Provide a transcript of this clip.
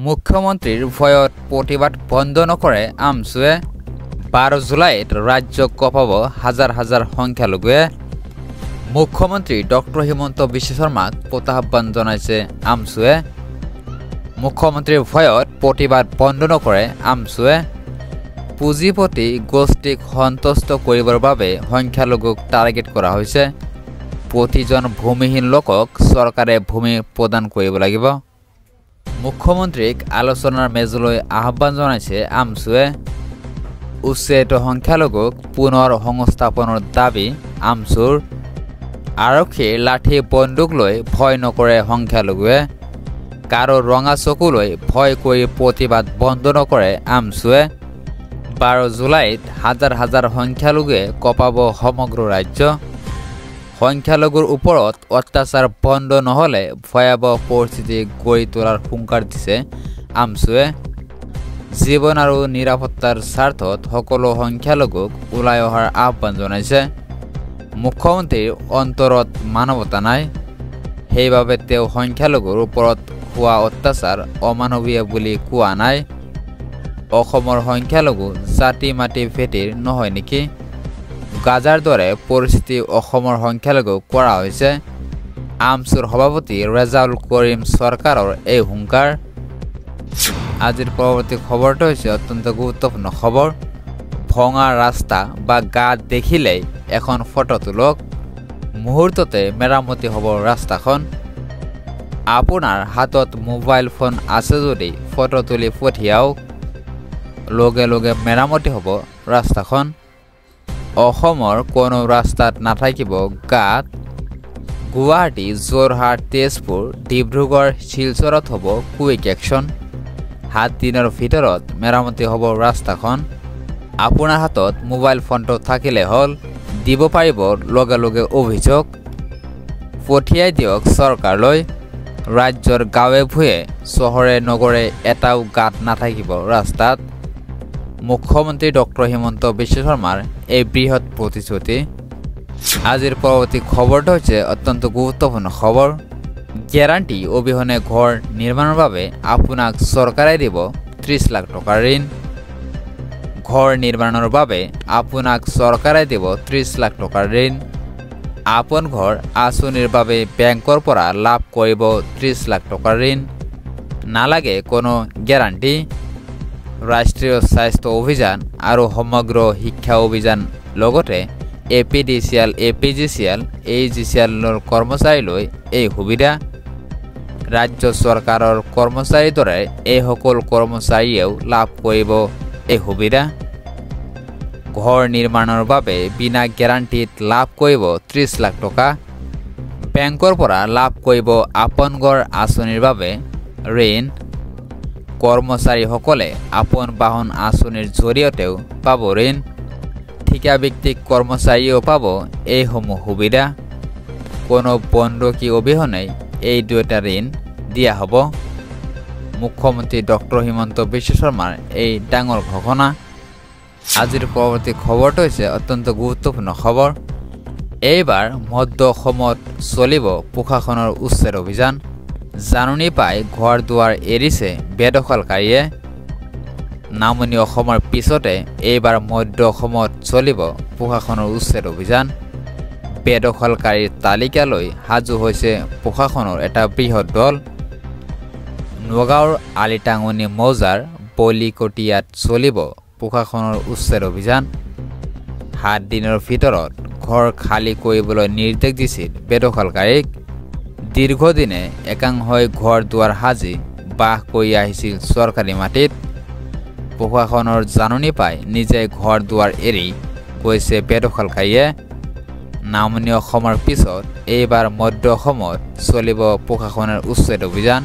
মুখ্যমন্ত্ৰীৰ ভয়ত প্ৰতিবাদ বন্ধ নকৰে আমছুৱে 12 জুলাইত ৰাজ্য কঁপাব হাজাৰ হাজাৰ সংখ্যালঘুৱে মুখ্যমন্ত্ৰী ডক্টৰ হিমন্ত বিশ্ব শৰ্মাক প্ৰত্যাহ্বান জনাইছে আমছুৱে মুখ্যমন্ত্ৰীৰ ভয়ত প্ৰতিবাদ বন্ধ নকৰে আমছুৱে পুঁজিপতি গোষ্ঠীক সন্তুষ্ট কৰিবৰ বাবে সংখ্যালঘুক টাৰ্গেট কৰা হৈছে প্ৰতিজন ভূমিহীন লোকক চৰকাৰে ভূমি প্ৰদান কৰিব লাগিব মুখ্যমন্ত্ৰীক আলোচনাৰ মেজলৈ আহ্বান জনাইছে আমছুৱে উচ্ছেদ সংখ্যালঘুক পুনৰ সংস্থাপনৰ দাবী আমছুৰ আৰক্ষীৰ লাঠি বন্দুক লৈ ভয় নকৰে সংখ্যালঘুৱে কাৰো ৰঙা চকুলৈ ভয় কৰি প্ৰতিবাদ বন্ধ নকৰে আমছুৱে 12 জুলাইত হাজাৰ হাজাৰ সংখ্যালঘুৱে কঁপাব সমগ্ৰ ৰাজ্য সংখ্যালঘুৰ ওপৰত অত্যাচাৰ বন্ধ নহলে ভয়াবহ পৰিস্থিতি গঢ়ি তোলাৰ হুংকাৰ দিছে আমছুৱে জীৱন আৰু নিৰাপত্তাৰ স্বাৰ্থত সকলো সংখ্যালঘুক ওলাই অহাৰ আহ্বান জনাইছে মুখ্যমন্ত্ৰীৰ অন্তৰত মানৱতা নাই সেইবাবে তেওঁ সংখ্যালঘুৰ ওপৰত হোৱা অত্যাচাৰ অমানৱীয় বুলি কোৱা নাই অসমৰ সংখ্যালঘু জাতি মাটি ভেটিৰ নহয় নেকি গাজাৰ দৰে পৰিস্থিতি অসমৰ সংখ্যালঘুক কৰা হৈছে আমছুৰ সভাপতি ৰেজাউল কৰিম চৰকাৰৰ এই হুংকাৰ আজিৰ পৰৱৰ্তী খবৰটো হৈছে অত্যন্ত গুৰুত্বপূৰ্ণ খবৰ ভঙা ৰাস্তা বা গাঁত দেখিলেই এখন ফটো তোলক মুহূৰ্ততে মেৰামতি হ'ব ৰাস্তাখন আপোনাৰ হাতত মোবাইল ফোন আছে যদি ফটো তুলি পঠিয়াওক লগে লগে মেৰামতি হ'ব ৰাস্তাখন অসমৰ কোনো ৰাস্তাত নাথাকিব গাঁত গুৱাহাটী যোৰহাট তেজপুৰ ডিব্ৰুগড় শিলচৰত হ'ব কুইক একশ্যন 7 দিনৰ ভিতৰত মেৰামতি হ'ব ৰাস্তাখন আপোনাৰ হাতত মোবাইল ফোনটো থাকিলে হ'ল দিব পাৰিব লগে লগে অভিযোগ পঠিয়াই দিয়ক চৰকাৰলৈ ৰাজ্যৰ গাঁৱে ভূঞে চহৰে নগৰে এটাও গাঁত নাথাকিব ৰাস্তাত মুখ্যমন্ত্ৰী ডক্টৰ হিমন্ত বিশ্ব শৰ্মাৰ এই বৃহৎ প্ৰতিশ্ৰুতি আজিৰ পৰৱৰ্তী খবৰটো হৈছে অত্যন্ত গুৰুত্বপূৰ্ণ খবৰ গ্যাৰাণ্টি অবিহনে ঘৰ নিৰ্মাণৰ বাবে আপোনাক চৰকাৰে দিব 30 লাখ টকাৰ ঋণ ঘৰ নিৰ্মাণৰ বাবে আপোনাক চৰকাৰে দিব 30 লাখ টকাৰ ঋণ আপোন ঘৰ আঁচনিৰ বাবে বেংকৰ পৰা লাভ কৰিব 30 লাখ টকাৰ ঋণ নালাগে কোনো গ্যাৰাণ্টি ৰাষ্ট্ৰীয় স্বাস্থ্য অভিযান আৰু সমগ্ৰ শিক্ষা অভিযান লগতে এপিডিচিএল এপিজিচিএল এইজিচিএলৰ কৰ্মচাৰীলৈ এই সুবিধা ৰাজ্য চৰকাৰৰ কৰ্মচাৰীৰ দৰে এই সকলো কৰ্মচাৰীয়েও লাভ কৰিব এই সুবিধা ঘৰ নিৰ্মাণৰ বাবে বিনা গ্যাৰাণ্টিত লাভ কৰিব 30 লাখ টকা বেংকৰ পৰা লাভ কৰিব আপোন ঘৰ আঁচনিৰ বাবে ঋণ কৰ্মচাৰীসকলে আপোন বাহন আঁচনিৰ জৰিয়তেও পাব ঋণ ঠিকাভিত্তিক কৰ্মচাৰীয়েও পাব এইসমূহ সুবিধা কোনো বন্ধকী অবিহনে এই দুটা ঋণ দিয়া হ'ব মুখ্যমন্ত্ৰী ডক্টৰ হিমন্ত বিশ্ব শৰ্মাৰ এই ডাঙৰ ঘোষণা আজিৰ পৰৱৰ্তী খবৰটো হৈছে অত্যন্ত গুৰুত্বপূৰ্ণ খবৰ এইবাৰ মধ্য অসমত চলিব প্ৰশাসনৰ উচ্ছেদ অভিযান জাননী পাই ঘৰ দুৱাৰ এৰিছে বেদখলকাৰীয়ে নামনি অসমৰ পিছতে এইবাৰ মধ্য অসমত চলিব প্ৰশাসনৰ উচ্ছেদ অভিযান বেদখলকাৰীৰ তালিকালৈ সাজু হৈছে প্ৰশাসনৰ এটা বৃহৎ দল নগাঁৱৰ আলিটাঙনি মৌজাৰ বলিকটীয়াত চলিব প্ৰশাসনৰ উচ্ছেদ অভিযান 7 দিনৰ ভিতৰত ঘৰ খালী কৰিবলৈ নিৰ্দেশ দিছিল বেদখলকাৰীক দীৰ্ঘদিনে একাংশই ঘৰ দুৱাৰ সাজি বাস কৰি আহিছিল চৰকাৰী মাটিত প্ৰশাসনৰ জাননী পাই নিজে ঘৰ দুৱাৰ এৰি গৈছে বেদখলকাৰীয়ে নামনি অসমৰ পিছত এইবাৰ মধ্য অসমত চলিব প্ৰশাসনৰ উচ্ছেদ অভিযান